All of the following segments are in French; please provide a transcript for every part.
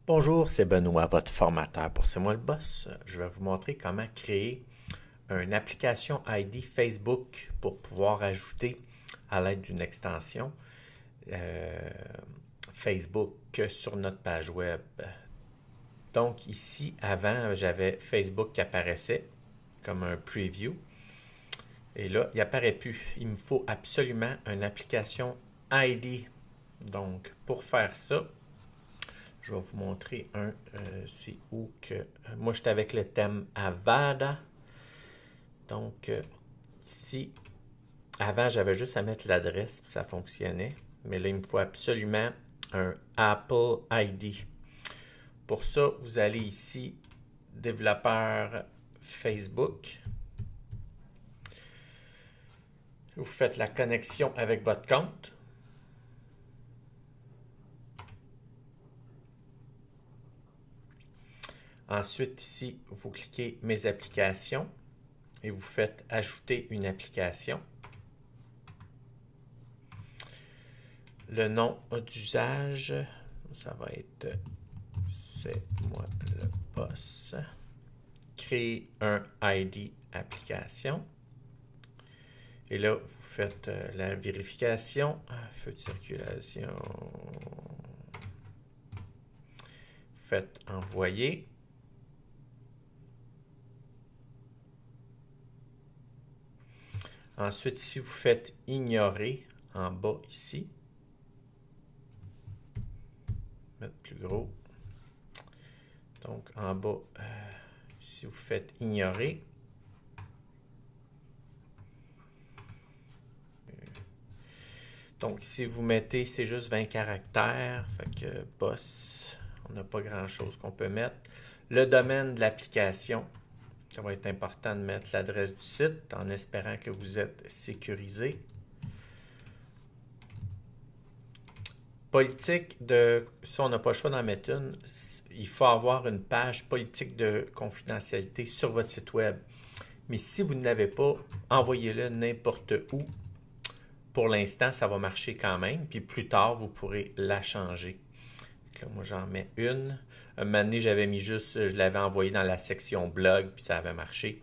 Bonjour, c'est Benoît, votre formateur pour C'est moi le boss. Je vais vous montrer comment créer une application ID Facebook pour pouvoir ajouter à l'aide d'une extension Facebook sur notre page web. Donc ici, avant, j'avais Facebook qui apparaissait comme un preview. Et là, il n'apparaît plus. Il me faut absolument une application ID. Donc, pour faire ça, je vais vous montrer c'est où que... moi, j'étais avec le thème Avada. Donc, ici, avant, j'avais juste à mettre l'adresse, ça fonctionnait. Mais là, il me faut absolument un Apple ID. Pour ça, vous allez ici, développeur Facebook. Vous faites la connexion avec votre compte. Ensuite, ici, vous cliquez « Mes applications » et vous faites « Ajouter une application ». Le nom d'usage, ça va être « C'est moi le boss ». Créer un ID application. Et là, vous faites la vérification. Feu de circulation. Faites « Envoyer ». Ensuite, ici, vous faites « Ignorer » en bas ici. Mettre plus gros. Donc, en bas, ici, vous faites « Ignorer ». Donc, ici, vous mettez, c'est juste 20 caractères. Fait que boss, on n'a pas grand-chose qu'on peut mettre. Le domaine de l'application. Ça va être important de mettre l'adresse du site en espérant que vous êtes sécurisé. Politique de... Si on n'a pas le choix d'en mettre une, il faut avoir une page politique de confidentialité sur votre site web. Mais si vous ne l'avez pas, envoyez-le n'importe où. Pour l'instant, ça va marcher quand même. Puis plus tard, vous pourrez la changer. Là, moi, j'en mets une. Un moment donné, j'avais mis juste, je l'avais envoyé dans la section blog, puis ça avait marché.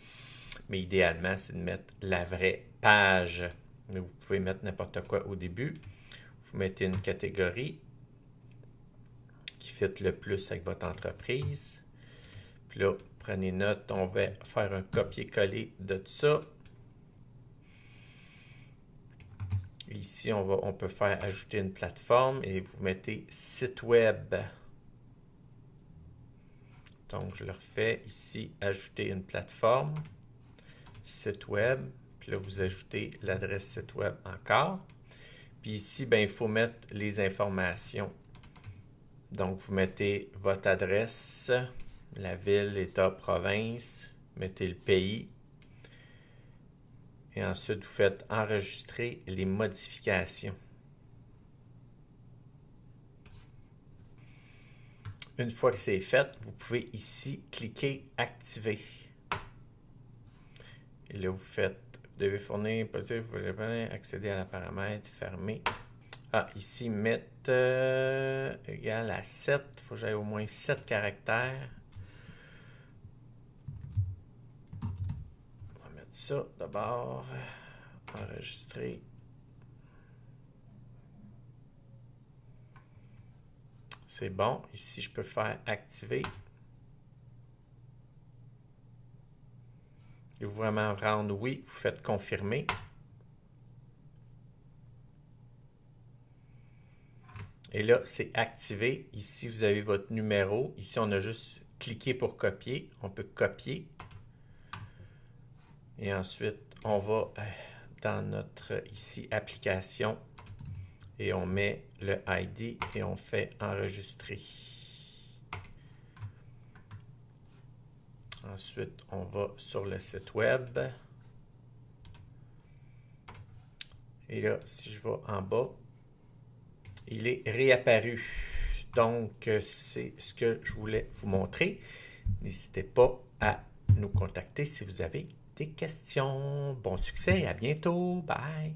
Mais idéalement, c'est de mettre la vraie page. Mais vous pouvez mettre n'importe quoi au début. Vous mettez une catégorie qui fit le plus avec votre entreprise. Puis là, prenez note, on va faire un copier-coller de tout ça. Ici, on peut faire ajouter une plateforme et vous mettez site web. Donc, je le refais ici, ajouter une plateforme, site web. Puis là, vous ajoutez l'adresse site web encore. Puis ici, ben, il faut mettre les informations. Donc, vous mettez votre adresse, la ville, l'État, province, mettez le pays. Et ensuite, vous faites enregistrer les modifications. Une fois que c'est fait, vous pouvez ici cliquer « Activer ». Et là, vous devez fournir, vous devez accéder à la paramètre, fermer. Ah, ici, mettre égal à 7. Il faut que j'aille au moins 7 caractères. On va mettre ça d'abord. Enregistrer. C'est bon. Ici, je peux faire activer. Et vous vraiment rendre oui, vous faites confirmer. Et là, c'est activé. Ici, vous avez votre numéro. Ici, on a juste cliqué pour copier. On peut copier. Et ensuite, on va dans notre, ici, application. Et on met le ID et on fait enregistrer. Ensuite, on va sur le site web. Et là, si je vais en bas, il est réapparu. Donc, c'est ce que je voulais vous montrer. N'hésitez pas à nous contacter si vous avez des questions. Bon succès, à bientôt. Bye!